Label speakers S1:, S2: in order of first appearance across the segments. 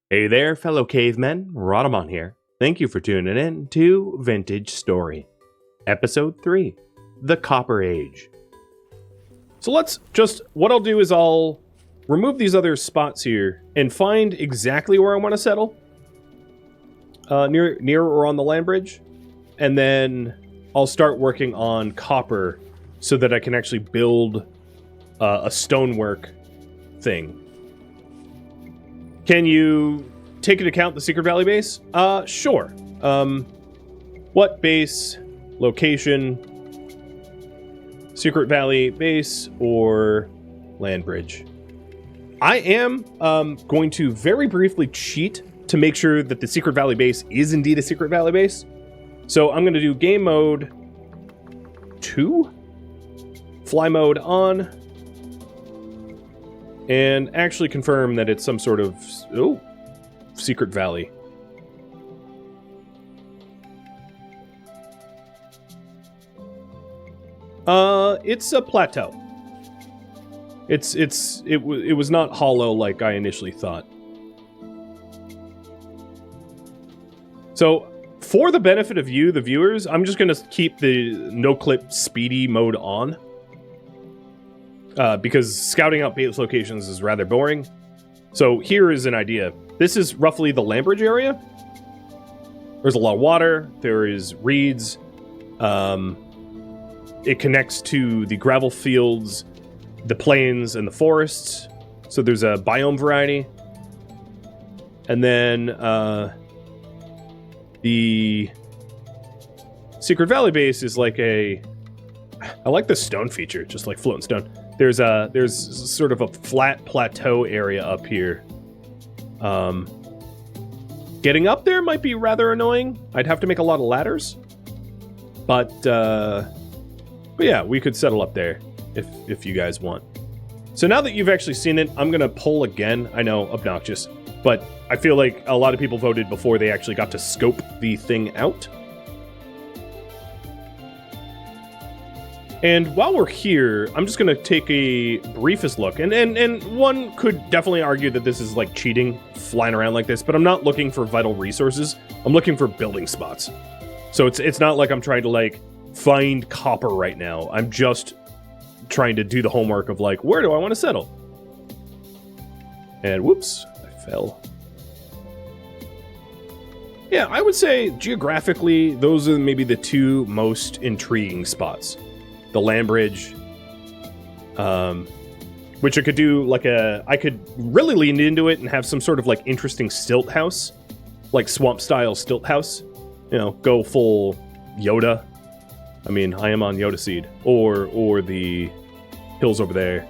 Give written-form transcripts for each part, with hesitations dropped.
S1: Hey there, fellow cavemen. Rhadamant here. Thank you for tuning in to Vintage Story, Episode 3, The Copper Age. So what I'll do is I'll remove these other spots here and find exactly where I want to settle. Near or on the land bridge. And then I'll start working on copper so that I can actually build a stonework thing. Can you take into account the Secret Valley base? Sure. What base, location, Secret Valley base, or land bridge? I am going to very briefly cheat to make sure that the Secret Valley base is indeed a Secret Valley base. So I'm going to do game mode 2, fly mode on, and actually confirm that it's some sort of Secret Valley. It's a plateau. It was not hollow like I initially thought. So, for the benefit of you, the viewers, I'm just going to keep the no-clip speedy mode on. Because scouting out base locations is rather boring. So here is an idea. This is roughly the land bridge area. There's a lot of water. There is reeds. It connects to the gravel fields, the plains, and the forests. So there's a biome variety. And then the Secret Valley base is like I like the stone feature, just like floating stone. There's sort of a flat plateau area up here. Getting up there might be rather annoying. I'd have to make a lot of ladders. But yeah, we could settle up there if you guys want. So now that you've actually seen it, I'm gonna poll again. I know, obnoxious, but I feel like a lot of people voted before they actually got to scope the thing out. And while we're here, I'm just going to take a briefest look. And one could definitely argue that this is like cheating, flying around like this, but I'm not looking for vital resources. I'm looking for building spots. So it's not like I'm trying to like find copper right now. I'm just trying to do the homework of like, where do I want to settle? And whoops, I fell. Yeah, I would say geographically, those are maybe the two most intriguing spots. The land bridge, which I could do like I could really lean into it and have some sort of like interesting stilt house, like swamp style stilt house, you know, go full Yoda. I mean, I am on Yoda seed, or the hills over there.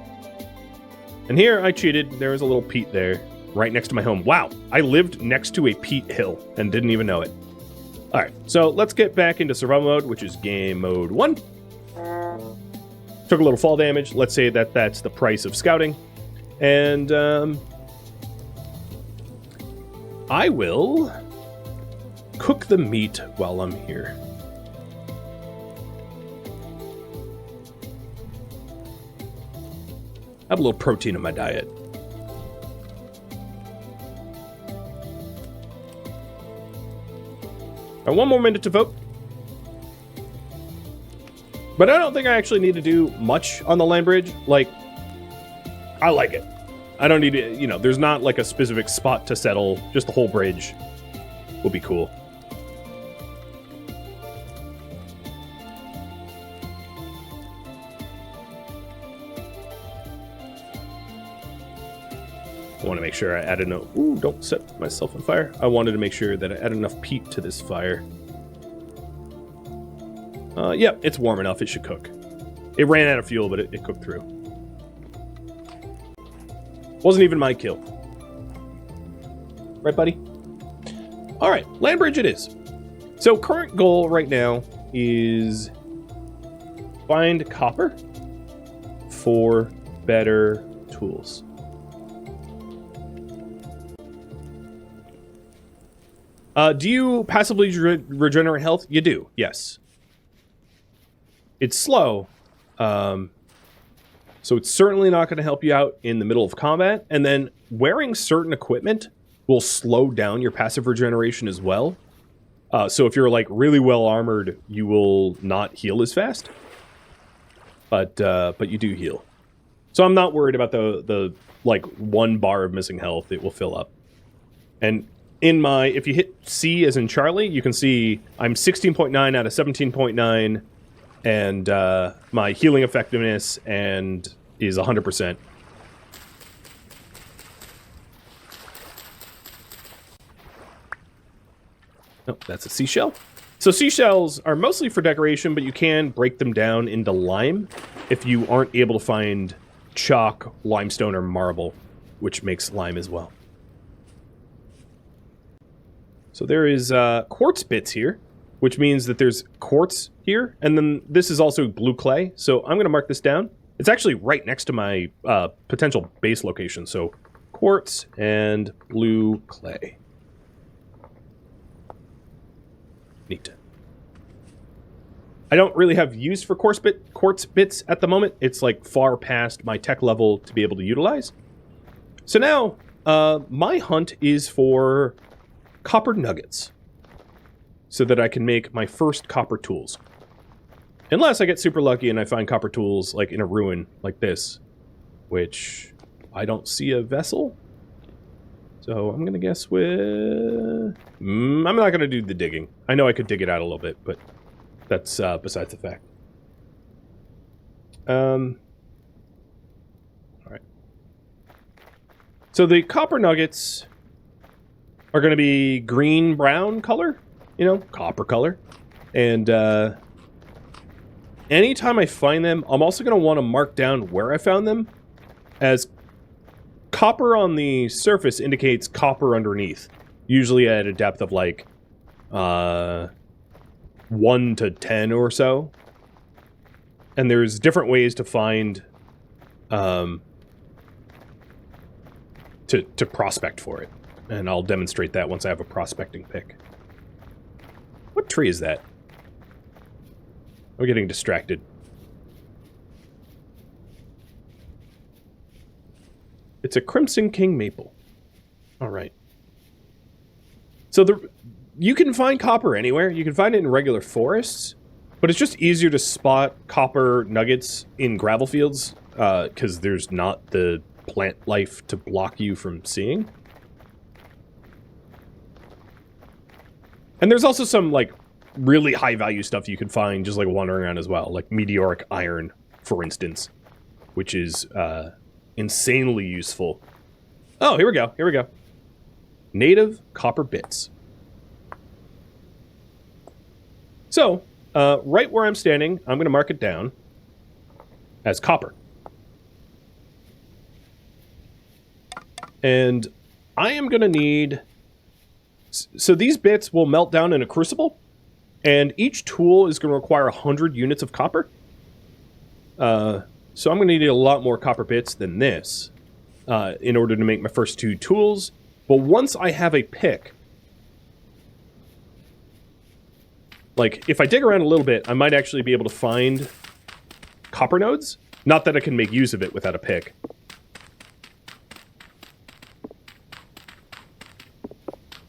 S1: And here I cheated. There was a little peat there right next to my home. Wow, I lived next to a peat hill and didn't even know it. All right, so let's get back into survival mode, which is game mode 1. Took a little fall damage. Let's say that that's the price of scouting. And I will cook the meat while I'm here. Have a little protein in my diet. All right, one more minute to vote. But I don't think I actually need to do much on the land bridge. Like, I like it. I don't need to, you know, there's not like a specific spot to settle. Just the whole bridge will be cool. I want to make sure I add enough. Ooh, don't set myself on fire. I wanted to make sure that I add enough peat to this fire. Yep, it's warm enough. It should cook. It ran out of fuel, but it cooked through. Wasn't even my kill. Right, buddy? All right, land bridge it is. So current goal right now is find copper for better tools. Do you passively regenerate health? You do, yes. It's slow, so it's certainly not going to help you out in the middle of combat. And then wearing certain equipment will slow down your passive regeneration as well. So if you're like really well armored, you will not heal as fast. But you do heal. So I'm not worried about the like 1 bar of missing health. It will fill up. And in my, if you hit C as in Charlie, you can see I'm 16.9 out of 17.9, and my healing effectiveness and is 100%. Oh, that's a seashell. So seashells are mostly for decoration, but you can break them down into lime if you aren't able to find chalk, limestone, or marble, which makes lime as well. So there is quartz bits here, which means that there's quartz here, and then this is also blue clay, so I'm going to mark this down. It's actually right next to my potential base location, so quartz and blue clay. Neat. I don't really have use for quartz bits at the moment. It's like far past my tech level to be able to utilize. So now, my hunt is for copper nuggets, so that I can make my first copper tools. Unless I get super lucky and I find copper tools like in a ruin like this, which I don't see a vessel. So I'm going to guess with... I'm not going to do the digging. I know I could dig it out a little bit, but that's besides the fact. Alright. So the copper nuggets are going to be green-brown color. You know, copper color. And anytime I find them, I'm also going to want to mark down where I found them, as copper on the surface indicates copper underneath, usually at a depth of like 1 to 10 or so. And there's different ways to find to prospect for it, and I'll demonstrate that once I have a prospecting pick. What tree is that? I'm getting distracted. It's a Crimson King maple. All right. So you can find copper anywhere. You can find it in regular forests, but it's just easier to spot copper nuggets in gravel fields because there's not the plant life to block you from seeing. And there's also some like really high value stuff you can find just like wandering around as well, like meteoric iron, for instance, which is insanely useful. Oh, here we go. Here we go. Native copper bits. So, right where I'm standing, I'm going to mark it down as copper. And I am going to need... So these bits will melt down in a crucible, and each tool is going to require 100 units of copper. So I'm going to need a lot more copper bits than this in order to make my first 2 tools. But once I have a pick, like if I dig around a little bit, I might actually be able to find copper nodes. Not that I can make use of it without a pick.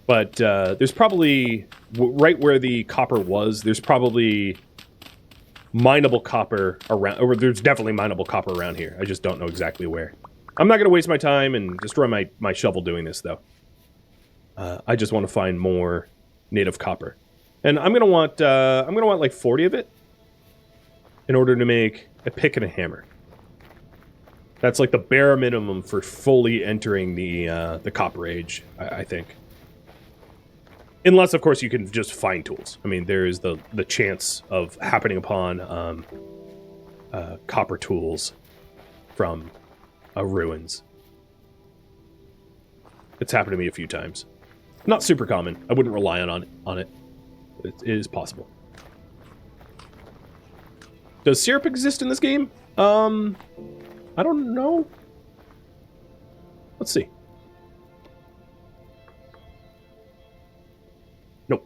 S1: But there's probably, right where the copper was, there's probably mineable copper around, or there's definitely mineable copper around here. I just don't know exactly where. I'm not going to waste my time and destroy my shovel doing this, though. I just want to find more native copper. And I'm going to want like 40 of it in order to make a pick and a hammer. That's like the bare minimum for fully entering the Copper Age, I think. Unless, of course, you can just find tools. I mean, there is the chance of happening upon copper tools from ruins. It's happened to me a few times. Not super common. I wouldn't rely on it. It is possible. Does syrup exist in this game? I don't know. Let's see. Nope.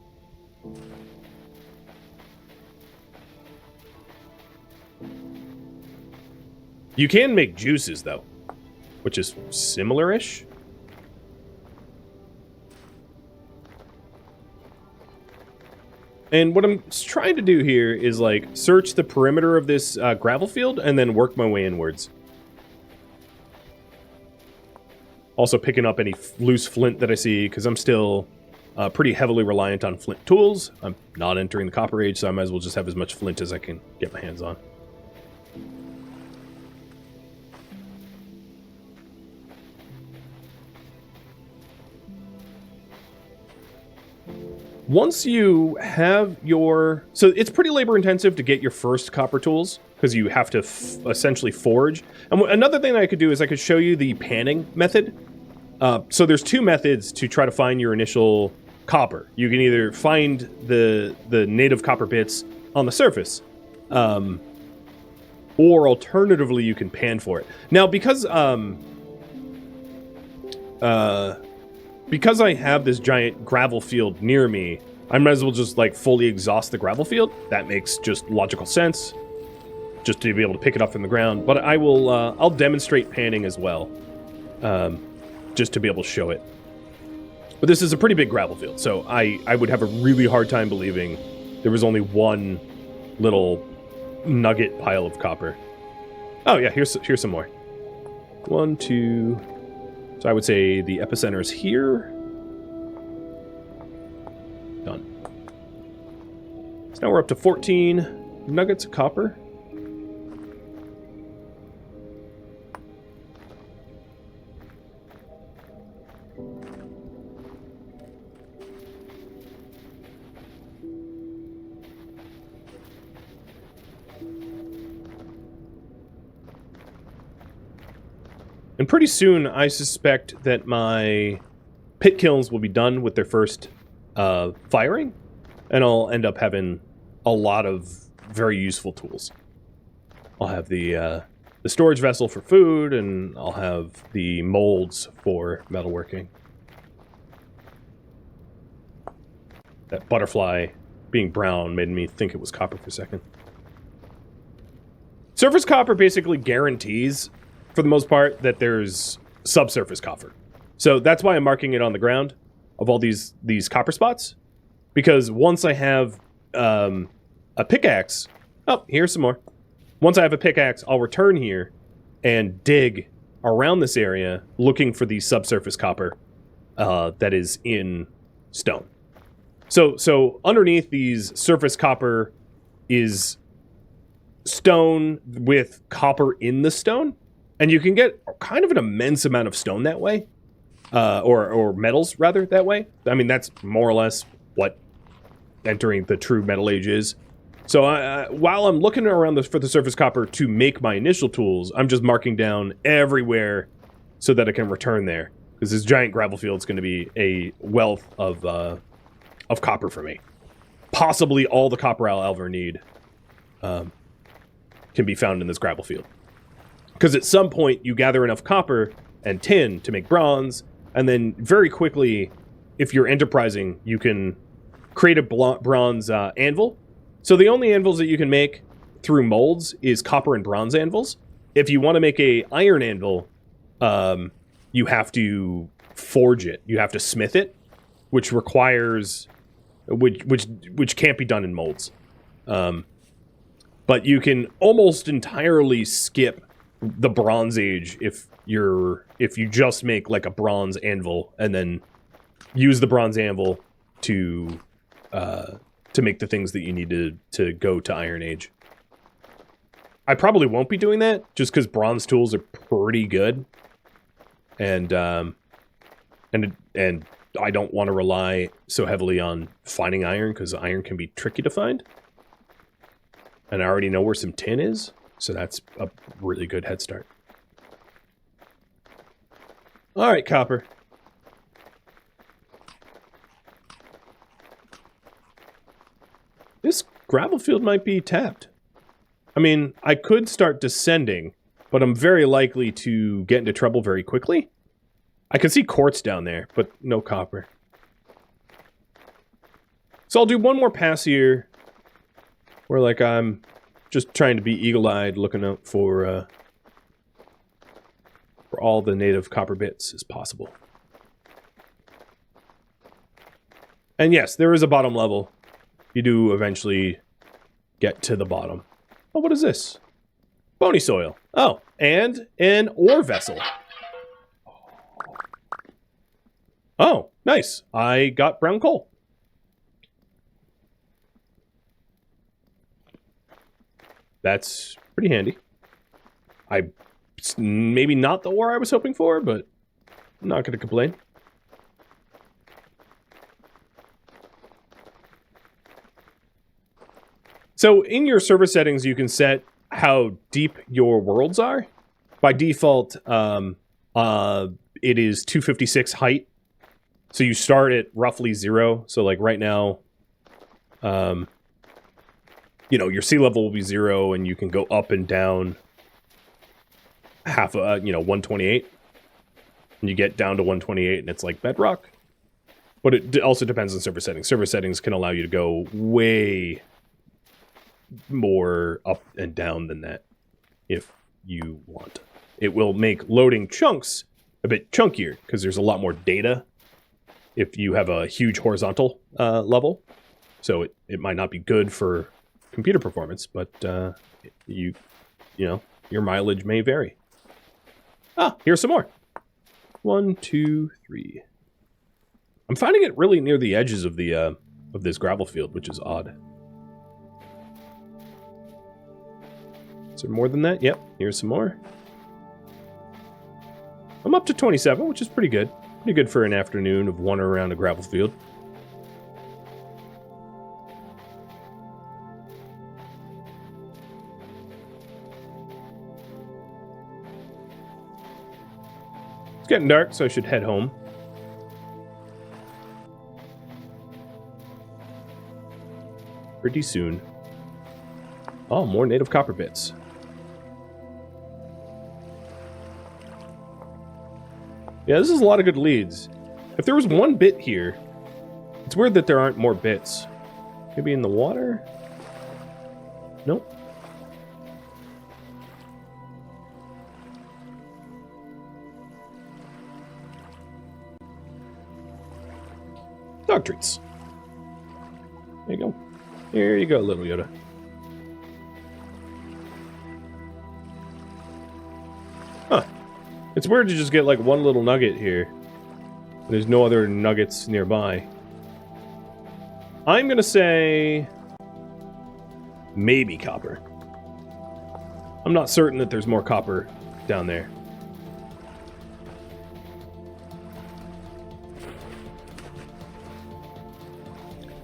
S1: You can make juices, though, which is similar-ish. And what I'm trying to do here is, like, search the perimeter of this gravel field and then work my way inwards. Also picking up any loose flint that I see, because I'm still pretty heavily reliant on flint tools. I'm not entering the Copper Age, so I might as well just have as much flint as I can get my hands on. Once you have your... So it's pretty labor intensive to get your first copper tools, because you have to essentially forge. And another thing I could do is I could show you the panning method. So there's two methods to try to find your initial copper. You can either find the native copper bits on the surface, or alternatively you can pan for it. Now, because I have this giant gravel field near me, I might as well just, like, fully exhaust the gravel field. That makes just logical sense, just to be able to pick it up from the ground. But I will, I'll demonstrate panning as well, just to be able to show it. But this is a pretty big gravel field, so I would have a really hard time believing there was only one little nugget pile of copper. Oh yeah, here's some more. 1, 2... So I would say the epicenter is here. Done. So now we're up to 14 nuggets of copper. And pretty soon, I suspect that my pit kilns will be done with their first firing, and I'll end up having a lot of very useful tools. I'll have the storage vessel for food, and I'll have the molds for metalworking. That butterfly being brown made me think it was copper for a second. Surface copper basically guarantees, for the most part, that there's subsurface copper. So that's why I'm marking it on the ground of all these copper spots. Because once I have a pickaxe... Oh, here's some more. Once I have a pickaxe, I'll return here and dig around this area looking for the subsurface copper that is in stone. So underneath these surface copper is stone with copper in the stone. And you can get kind of an immense amount of stone that way. Or metals, rather, that way. I mean, that's more or less what entering the true metal age is. So while I'm looking around for the surface copper to make my initial tools, I'm just marking down everywhere so that I can return there. Because this giant gravel field is going to be a wealth of copper for me. Possibly all the copper I'll ever need can be found in this gravel field. Because at some point, you gather enough copper and tin to make bronze, and then very quickly, if you're enterprising, you can create a bronze anvil. So the only anvils that you can make through molds is copper and bronze anvils. If you want to make a iron anvil, you have to forge it. You have to smith it, which requires... which can't be done in molds. But you can almost entirely skip the Bronze Age if you just make like a bronze anvil and then use the bronze anvil to make the things that you need to go to Iron Age. I probably won't be doing that just because bronze tools are pretty good, and I don't want to rely so heavily on finding iron because iron can be tricky to find, and I already know where some tin is. So that's a really good head start. All right, copper. This gravel field might be tapped. I mean, I could start descending, but I'm very likely to get into trouble very quickly. I can see quartz down there, but no copper. So I'll do one more pass here where, like, I'm just trying to be eagle-eyed, looking out for all the native copper bits as possible. And yes, there is a bottom level. you do eventually get to the bottom. Oh, what is this? Bony soil. Oh, and an ore vessel. Oh, nice. I got brown coal. That's pretty handy. It's maybe not the ore I was hoping for, but I'm not going to complain. So in your server settings, you can set how deep your worlds are. By default, it is 256 height. So you start at roughly 0. So like right now, you know, your sea level will be 0, and you can go up and down half, 128. And you get down to 128, and it's like bedrock. But it also depends on server settings. Server settings can allow you to go way more up and down than that if you want. It will make loading chunks a bit chunkier because there's a lot more data if you have a huge horizontal level. So it might not be good for computer performance, but you know, your mileage may vary. Ah, here's some more. 1, 2, 3. I'm finding it really near the edges of the of this gravel field, which is odd. Is there more than that? Yep, here's some more. I'm up to 27, which is pretty good. Pretty good for an afternoon of wandering around a gravel field. It's getting dark, so I should head home. Pretty soon. Oh, more native copper bits. Yeah, this is a lot of good leads. If there was one bit here, it's weird that there aren't more bits. Maybe in the water? Nope. Dog treats. There you go. Here you go, little Yoda. Huh. It's weird to just get like one little nugget here. There's no other nuggets nearby. I'm gonna say maybe copper. I'm not certain that there's more copper down there.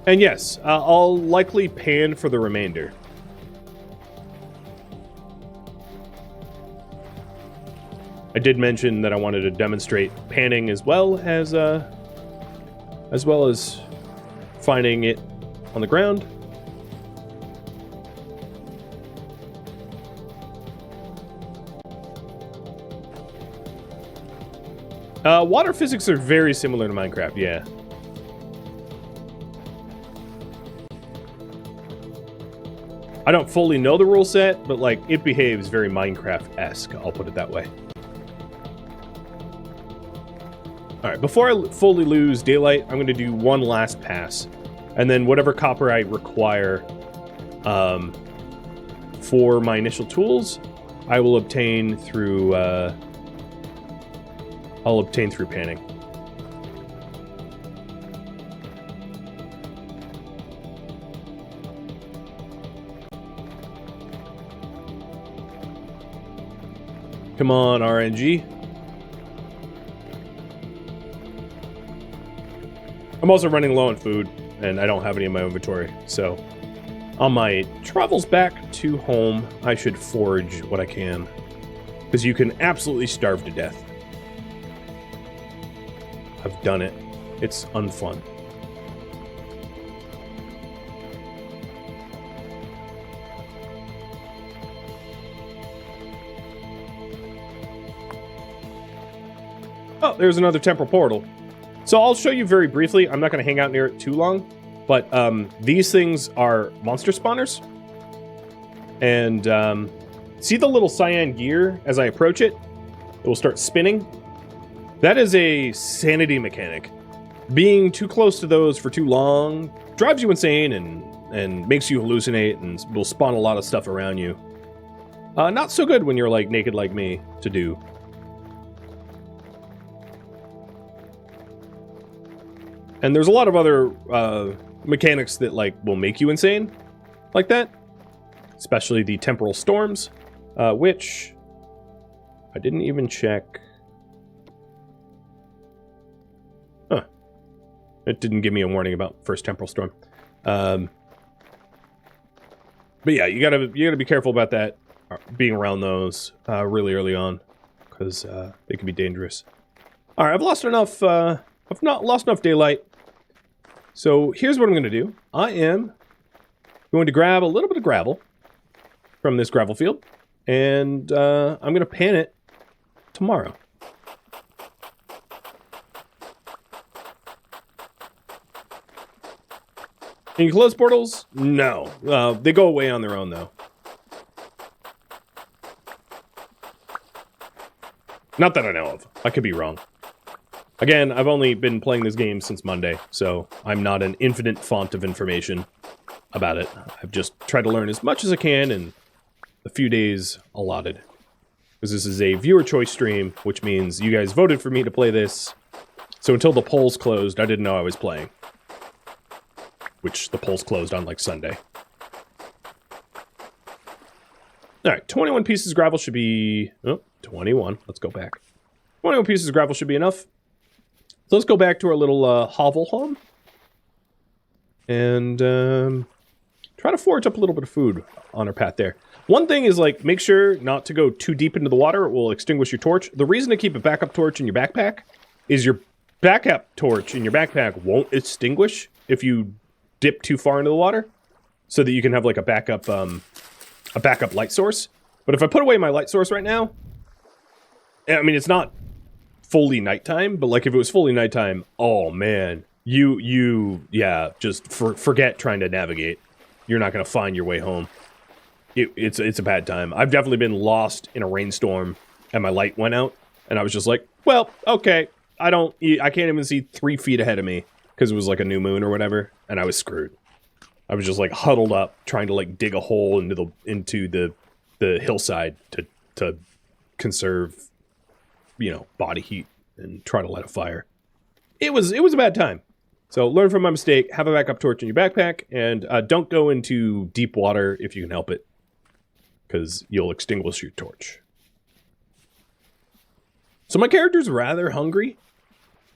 S1: And yes, I'll likely pan for the remainder. I did mention that I wanted to demonstrate panning as well as finding it on the ground. Water physics are very similar to Minecraft, yeah. I don't fully know the rule set, but like it behaves very Minecraft-esque, I'll put it that way. Alright, before I fully lose daylight, I'm going to do one last pass. And then whatever copper I require for my initial tools, I will obtain through panning. Come on, RNG. I'm also running low on food, and I don't have any in my inventory, so on my travels back to home, I should forage what I can, because you can absolutely starve to death. I've done it. It's unfun. Oh, there's another temporal portal. So I'll show you very briefly. I'm not going to hang out near it too long, but these things are monster spawners. And see the little cyan gear as I approach it? It will start spinning. That is a sanity mechanic. Being too close to those for too long drives you insane and and makes you hallucinate and will spawn a lot of stuff around you. Not so good when you're like naked like me to do. And there's a lot of other mechanics that like will make you insane like that, especially the temporal storms, which I didn't even check. Huh. It didn't give me a warning about first temporal storm. But yeah, you gotta be careful about that, being around those really early on, because they can be dangerous. All right, I've lost enough. I've not lost enough daylight. So here's what I'm going to do. I am going to grab a little bit of gravel from this gravel field, and I'm going to pan it tomorrow. Can you close portals? No. They go away on their own, though. Not that I know of. I could be wrong. Again, I've only been playing this game since Monday, so I'm not an infinite font of information about it. I've just tried to learn as much as I can in the few days allotted. Because this is a viewer choice stream, which means you guys voted for me to play this. So until the polls closed, I didn't know I was playing. Which the polls closed on, like, Sunday. Alright, 21 pieces of gravel should be... Oh, 21. Let's go back. 21 pieces of gravel should be enough. So let's go back to our little hovel home. And try to forage up a little bit of food on our path there. One thing is, like, make sure not to go too deep into the water. It will extinguish your torch. The reason to keep a backup torch in your backpack is your backup torch in your backpack won't extinguish if you dip too far into the water. So that you can have, like, a backup light source. But if I put away my light source right now, I mean, it's not fully nighttime, but like if it was fully nighttime, oh man, yeah, just forget trying to navigate. You're not going to find your way home. It's a bad time. I've definitely been lost in a rainstorm and my light went out and I was just like, well, okay, I can't even see 3 feet ahead of me because it was like a new moon or whatever, and I was screwed. I was just like huddled up trying to like dig a hole into the hillside to conserve, you know, body heat and try to light a fire. It was a bad time. So learn from my mistake, have a backup torch in your backpack, and don't go into deep water if you can help it, because you'll extinguish your torch. So my character's rather hungry,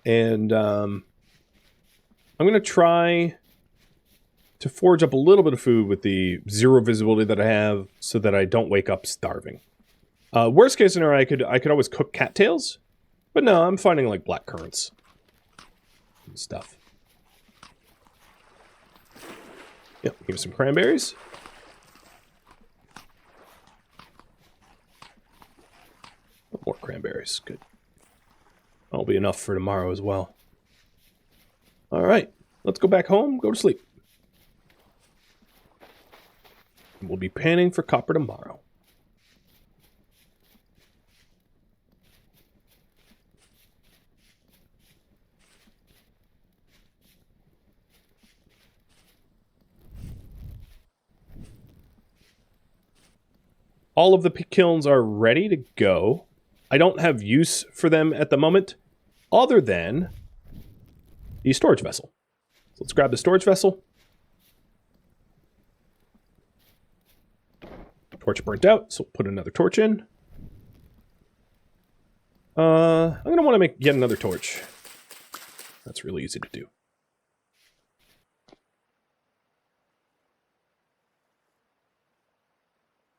S1: and I'm going to try to forge up a little bit of food with the 0 visibility that I have so that I don't wake up starving. Worst case scenario, I could always cook cattails, but no, I'm finding like black currants and stuff. Yep, give me some cranberries. More cranberries, good. That'll be enough for tomorrow as well. All right, let's go back home, go to sleep. We'll be panning for copper tomorrow. All of the kilns are ready to go. I don't have use for them at the moment, other than the storage vessel. So let's grab the storage vessel. Torch burnt out, so put another torch in. I'm going to want to make yet another torch. That's really easy to do.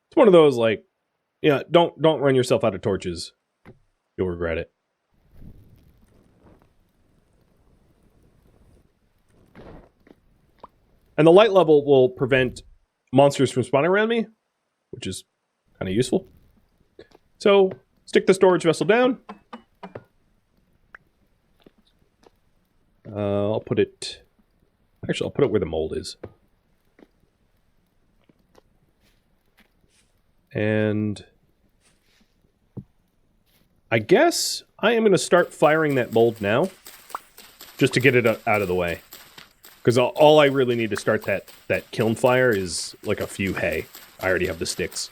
S1: It's one of those, like, yeah, don't run yourself out of torches. You'll regret it. And the light level will prevent monsters from spawning around me, which is kind of useful. So, stick the storage vessel down. I'll put it... Actually, I'll put it where the mold is. And I guess I am going to start firing that mold now, just to get it out of the way. Because all I really need to start that kiln fire is like a few hay. I already have the sticks.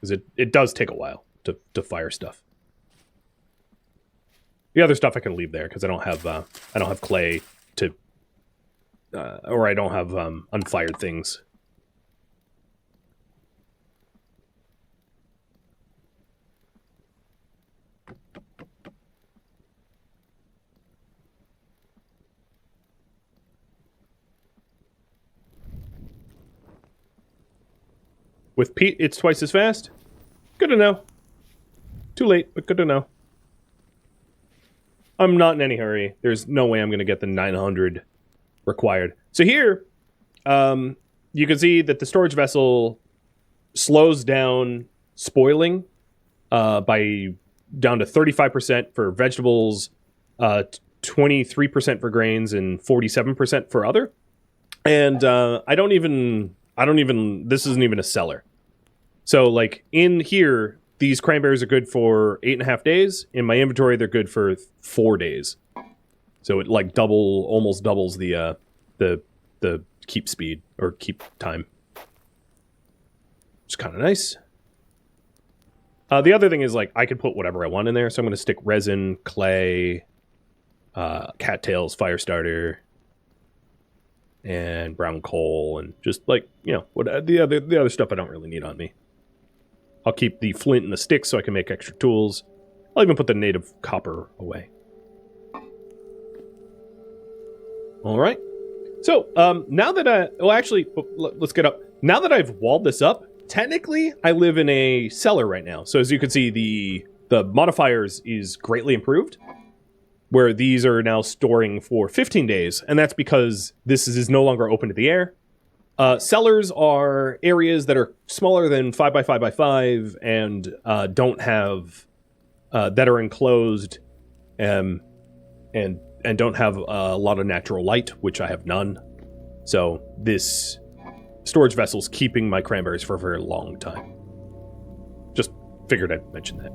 S1: Because it does take a while to fire stuff. The other stuff I can leave there because I don't have clay to, or I don't have unfired things. With peat, it's twice as fast. Good to know. Too late, but good to know. I'm not in any hurry. There's no way I'm going to get the 900 required. So here, you can see that the storage vessel slows down spoiling by down to 35% for vegetables, 23% for grains, and 47% for other. And this isn't even a cellar. So like in here, these cranberries are good for 8.5 days. In my inventory, they're good for 4 days. So it like almost doubles the keep speed or keep time. It's kind of nice. The other thing is like I could put whatever I want in there. So I'm going to stick resin, clay, cattails, fire starter, and brown coal, and just like, you know, what the other stuff I don't really need on me. I'll keep the flint and the sticks so I can make extra tools. I'll even put the native copper away. All right. So now that let's get up. Now that I've walled this up, technically I live in a cellar right now. So as you can see, the modifiers is greatly improved, where these are now storing for 15 days, and that's because this is no longer open to the air. Cellars are areas that are smaller than 5 by 5 by 5 and don't have that are enclosed and don't have a lot of natural light, which I have none. So this storage vessel's keeping my cranberries for a very long time. Just figured I'd mention that.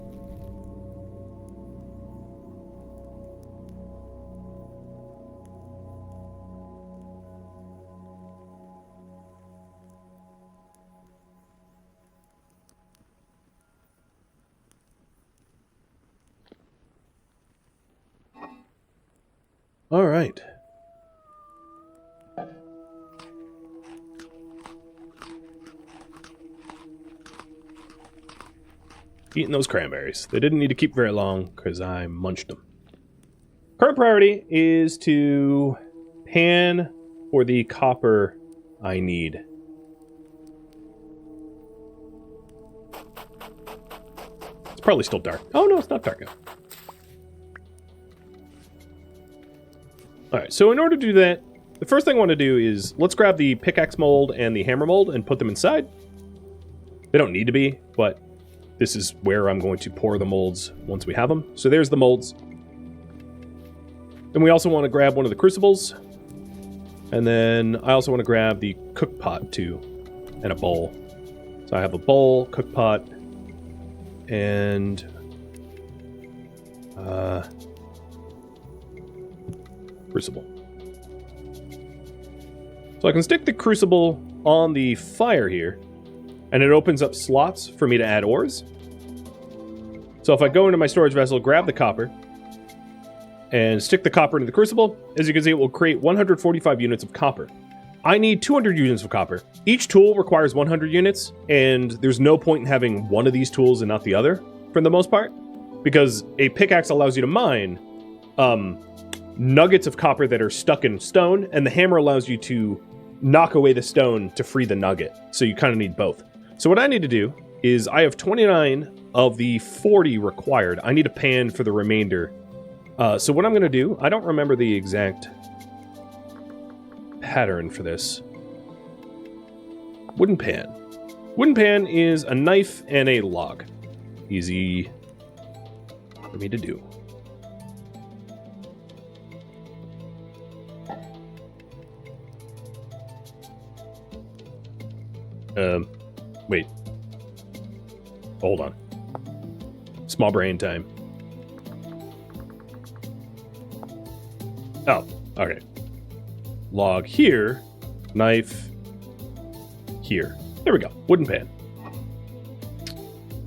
S1: All right. Eating those cranberries. They didn't need to keep very long because I munched them. Current priority is to pan for the copper I need. It's probably still dark. Oh no, it's not dark now. Alright, so in order to do that, the first thing I want to do is let's grab the pickaxe mold and the hammer mold and put them inside. They don't need to be, but this is where I'm going to pour the molds once we have them. So there's the molds. Then we also want to grab one of the crucibles. And then I also want to grab the cook pot too, and a bowl. So I have a bowl, cook pot, and crucible. So I can stick the crucible on the fire here, and it opens up slots for me to add ores. So if I go into my storage vessel, grab the copper, and stick the copper into the crucible, as you can see, it will create 145 units of copper. I need 200 units of copper. Each tool requires 100 units, and there's no point in having one of these tools and not the other, for the most part, because a pickaxe allows you to mine nuggets of copper that are stuck in stone, and the hammer allows you to knock away the stone to free the nugget. So you kind of need both. So what I need to do is I have 29 of the 40 required. I need a pan for the remainder. So what I'm going to do, I don't remember the exact pattern for this. Wooden pan. Wooden pan is a knife and a log. Easy for me to do. Wait. Hold on. Small brain time. Oh, okay. Log here, knife here. There we go. Wooden pan.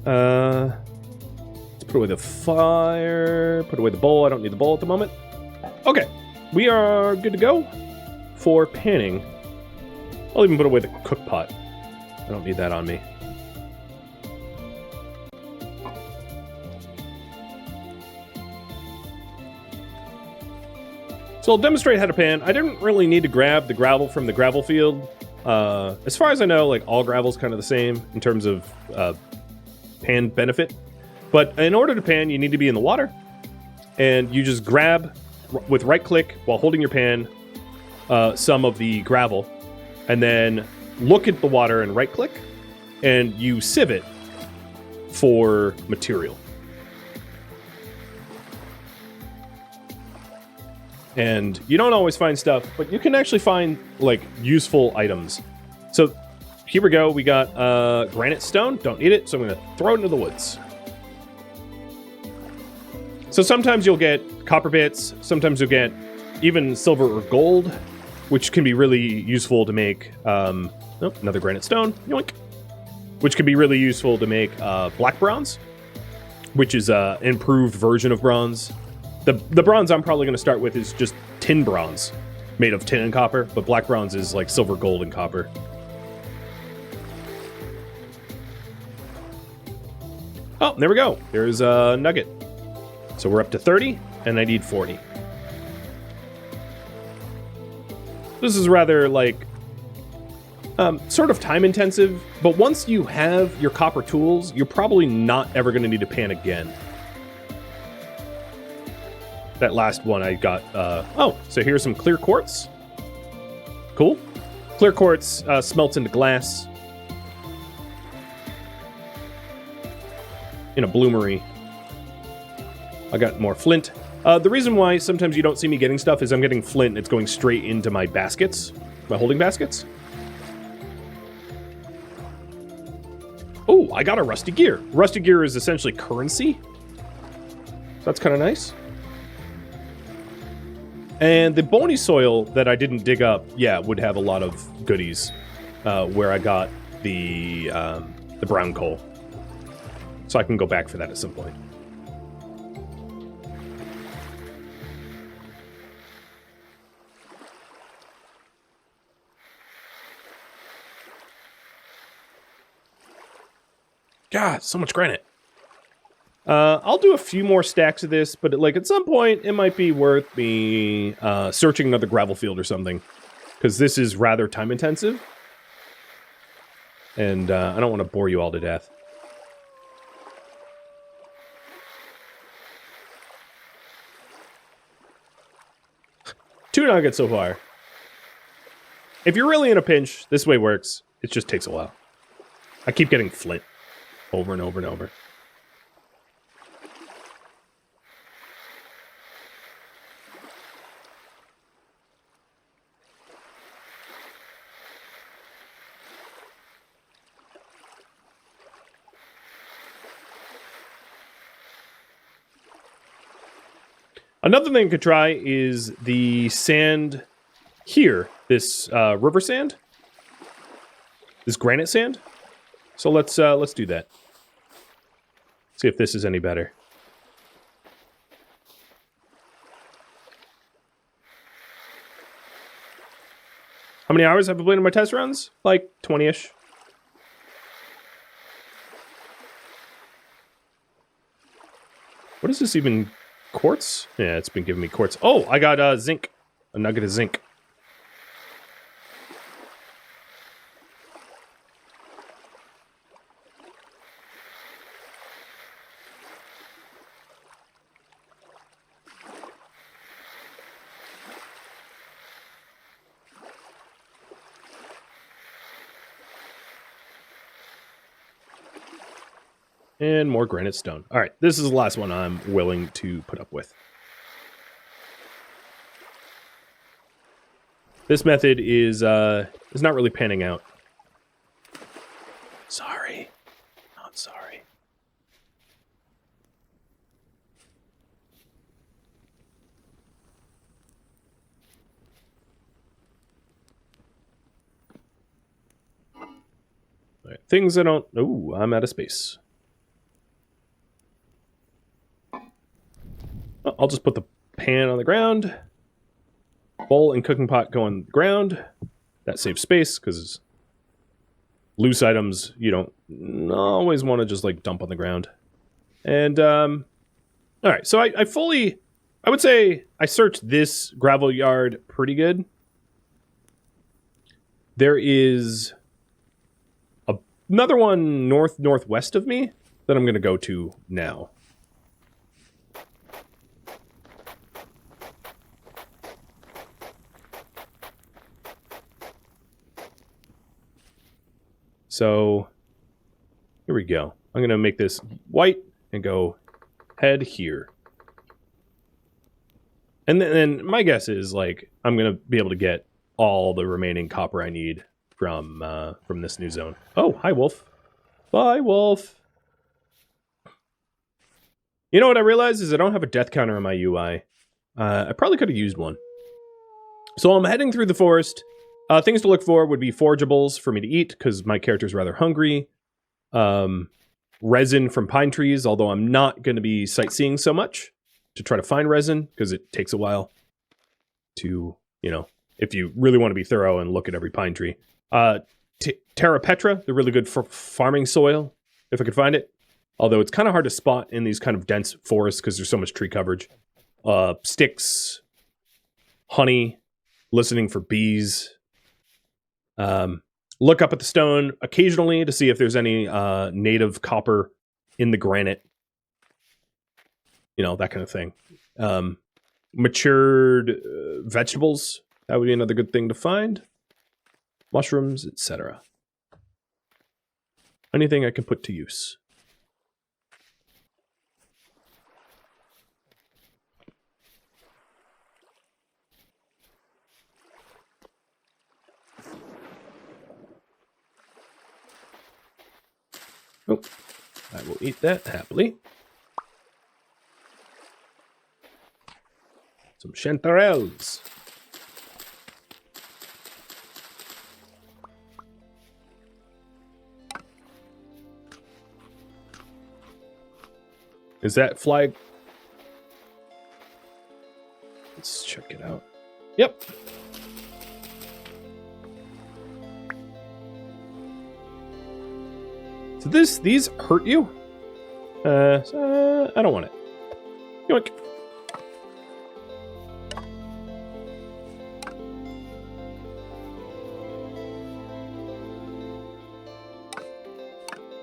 S1: Let's put away the fire. Put away the bowl. I don't need the bowl at the moment. Okay, we are good to go for panning. I'll even put away the cook pot. I don't need that on me. So I'll demonstrate how to pan. I didn't really need to grab the gravel from the gravel field. As far as I know, like all gravel's kind of the same in terms of pan benefit. But in order to pan, you need to be in the water. And you just grab, with right click, while holding your pan, some of the gravel. And then look at the water and right click. And you sieve it for material. And you don't always find stuff, but you can actually find, like, useful items. So, here we go. We got granite stone. Don't need it, so I'm going to throw it into the woods. So sometimes you'll get copper bits. Sometimes you'll get even silver or gold, which can be really useful to make... oh, another granite stone. Yoink. Which can be really useful to make black bronze, which is an improved version of bronze. The bronze I'm probably going to start with is just tin bronze, made of tin and copper, but black bronze is like silver, gold, and copper. Oh, there we go. There's a nugget. So we're up to 30, and I need 40. This is rather, like, sort of time-intensive, but once you have your copper tools, you're probably not ever going to need to pan again. That last one I got, oh, so here's some clear quartz. Cool. Clear quartz smelts into glass. In a bloomery. I got more flint. The reason why sometimes you don't see me getting stuff is I'm getting flint and it's going straight into my baskets. My holding baskets. Oh, I got a rusty gear. Rusty gear is essentially currency. That's kind of nice. And the bony soil that I didn't dig up, yeah, would have a lot of goodies. Where I got the brown coal. So I can go back for that at some point. God, so much granite. I'll do a few more stacks of this, but like at some point, it might be worth me searching another gravel field or something, because this is rather time intensive, and I don't want to bore you all to death. Two nuggets so far. If you're really in a pinch, this way works. It just takes a while. I keep getting flint over and over and over. Another thing you could try is the sand here, this river sand, this granite sand. So let's do that. See if this is any better. How many hours have I played in my test runs? Like 20-ish. What is this even? Quartz? Yeah, it's been giving me quartz. Oh, I got zinc. A nugget of zinc. And more granite stone. All right, this is the last one I'm willing to put up with. This method is not really panning out. Sorry. Not sorry. things I don't... Ooh, I'm out of space. I'll just put the pan on the ground. Bowl and cooking pot go on the ground. That saves space, because loose items you don't always want to just, like, dump on the ground. And, alright, so I would say I searched this gravel yard pretty good. There is another one northwest of me that I'm going to go to now. So, here we go. I'm going to make this white and go head here. And then my guess is, like, I'm going to be able to get all the remaining copper I need from this new zone. Oh, hi, Wolf. Bye, Wolf. You know what I realized is I don't have a death counter on my UI. I probably could have used one. So I'm heading through the forest. Things to look for would be forageables for me to eat, because my character's rather hungry. Resin from pine trees, although I'm not going to be sightseeing so much to try to find resin, because it takes a while to, you know, if you really want to be thorough and look at every pine tree. Terra Petra, the really good for farming soil, if I could find it. Although it's kind of hard to spot in these kind of dense forests because there's so much tree coverage. Sticks, honey, listening for bees. Look up at the stone occasionally to see if there's any native copper in the granite. You know, that kind of thing. Matured vegetables, that would be another good thing to find. Mushrooms, etc. Anything I can put to use. Oh, I will eat that happily. Some chanterelles. Is that flag? Let's check it out. Yep. So these hurt you? So I don't want it. Yoink.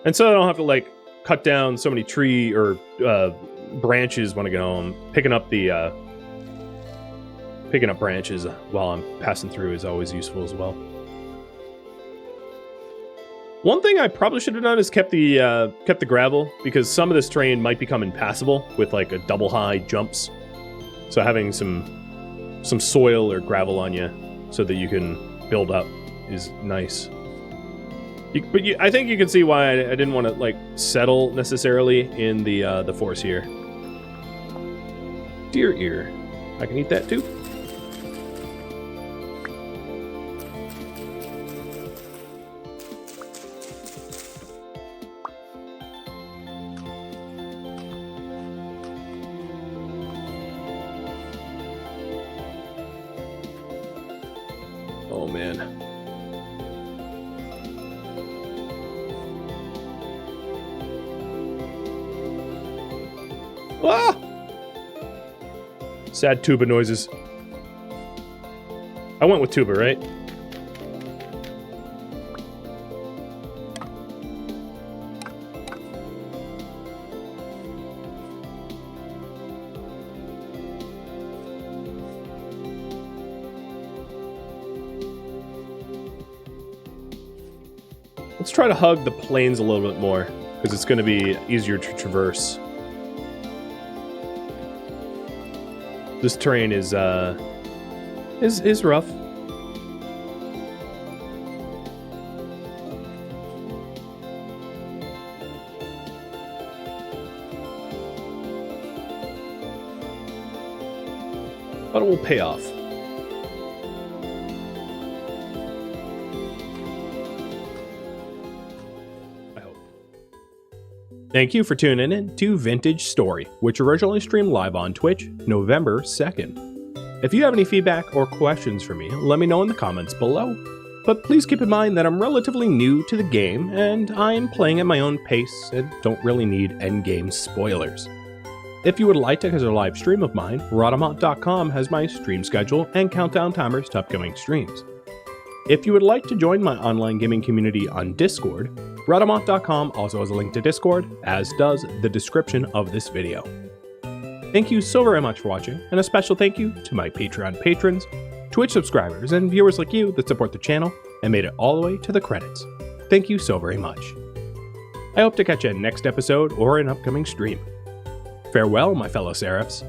S1: And so I don't have to, like, cut down so many tree or branches when I get home. Picking up branches while I'm passing through is always useful as well. One thing I probably should have done is kept the gravel, because some of this terrain might become impassable with, like, a double high jumps. So having some soil or gravel on you so that you can build up is nice. I think you can see why I didn't want to, like, settle necessarily in the forest here. Deer ear. I can eat that too. Oh man. Ah! Sad tuba noises. I went with tuba, right? Let's try to hug the plains a little bit more, because it's going to be easier to traverse. This terrain is rough. But it will pay off. Thank you for tuning in to Vintage Story, which originally streamed live on Twitch November 2nd. If you have any feedback or questions for me, let me know in the comments below. But please keep in mind that I'm relatively new to the game, and I'm playing at my own pace and don't really need endgame spoilers. If you would like to catch a live stream of mine, Rhadamant.com has my stream schedule and countdown timers to upcoming streams. If you would like to join my online gaming community on Discord, Rhadamant.com also has a link to Discord, as does the description of this video. Thank you so very much for watching, and a special thank you to my Patreon patrons, Twitch subscribers, and viewers like you that support the channel and made it all the way to the credits. Thank you so very much. I hope to catch you in next episode or an upcoming stream. Farewell, my fellow Seraphs.